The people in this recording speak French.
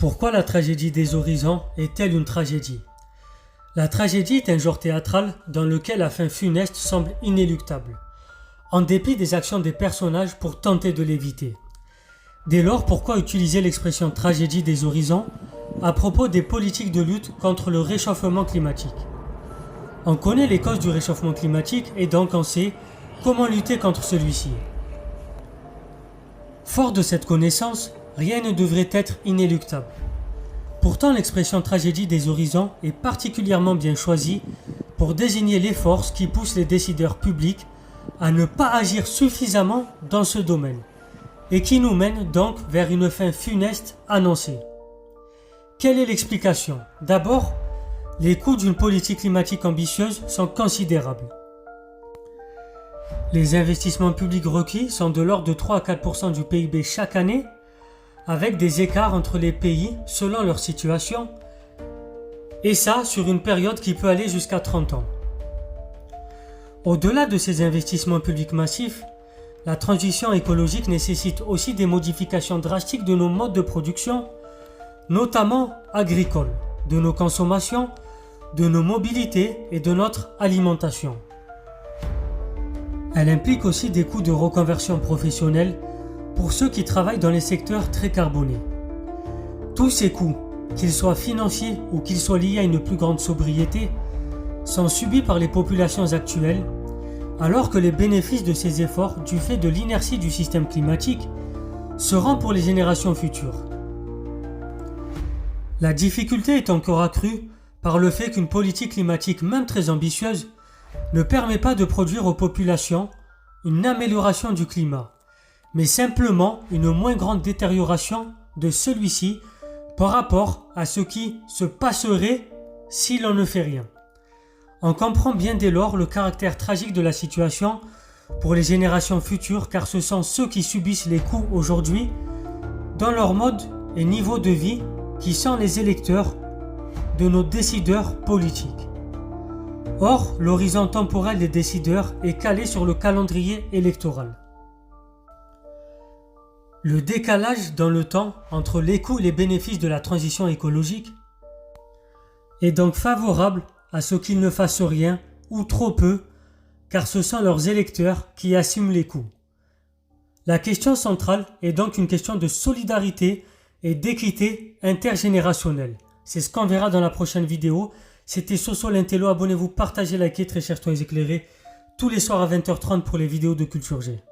Pourquoi la tragédie des horizons est-elle une tragédie? La tragédie est un genre théâtral dans lequel la fin funeste semble inéluctable, en dépit des actions des personnages pour tenter de l'éviter. Dès lors, pourquoi utiliser l'expression tragédie des horizons à propos des politiques de lutte contre le réchauffement climatique? On connaît les causes du réchauffement climatique et donc on sait comment lutter contre celui-ci. Fort de cette connaissance, rien ne devrait être inéluctable. Pourtant, l'expression tragédie des horizons est particulièrement bien choisie pour désigner les forces qui poussent les décideurs publics à ne pas agir suffisamment dans ce domaine et qui nous mènent donc vers une fin funeste annoncée. Quelle est l'explication? D'abord, les coûts d'une politique climatique ambitieuse sont considérables. Les investissements publics requis sont de l'ordre de 3 à 4% du PIB chaque année, avec des écarts entre les pays selon leur situation, et ça sur une période qui peut aller jusqu'à 30 ans. Au-delà de ces investissements publics massifs, la transition écologique nécessite aussi des modifications drastiques de nos modes de production, notamment agricoles, de nos consommations, de nos mobilités et de notre alimentation. Elle implique aussi des coûts de reconversion professionnelle pour ceux qui travaillent dans les secteurs très carbonés. Tous ces coûts, qu'ils soient financiers ou qu'ils soient liés à une plus grande sobriété, sont subis par les populations actuelles, alors que les bénéfices de ces efforts, du fait de l'inertie du système climatique, seront pour les générations futures. La difficulté est encore accrue par le fait qu'une politique climatique, même très ambitieuse, ne permet pas de produire aux populations une amélioration du climat, mais simplement une moins grande détérioration de celui-ci par rapport à ce qui se passerait si l'on ne fait rien. On comprend bien dès lors le caractère tragique de la situation pour les générations futures, car ce sont ceux qui subissent les coûts aujourd'hui dans leur mode et niveau de vie qui sont les électeurs de nos décideurs politiques. Or, l'horizon temporel des décideurs est calé sur le calendrier électoral. Le décalage dans le temps entre les coûts et les bénéfices de la transition écologique est donc favorable à ce qu'ils ne fassent rien ou trop peu, car ce sont leurs électeurs qui assument les coûts. La question centrale est donc une question de solidarité et d'équité intergénérationnelle. C'est ce qu'on verra dans la prochaine vidéo. C'était Soso l'Intello, abonnez-vous, partagez, likez, très chers toits éclairés, tous les soirs à 20h30 pour les vidéos de Culture G.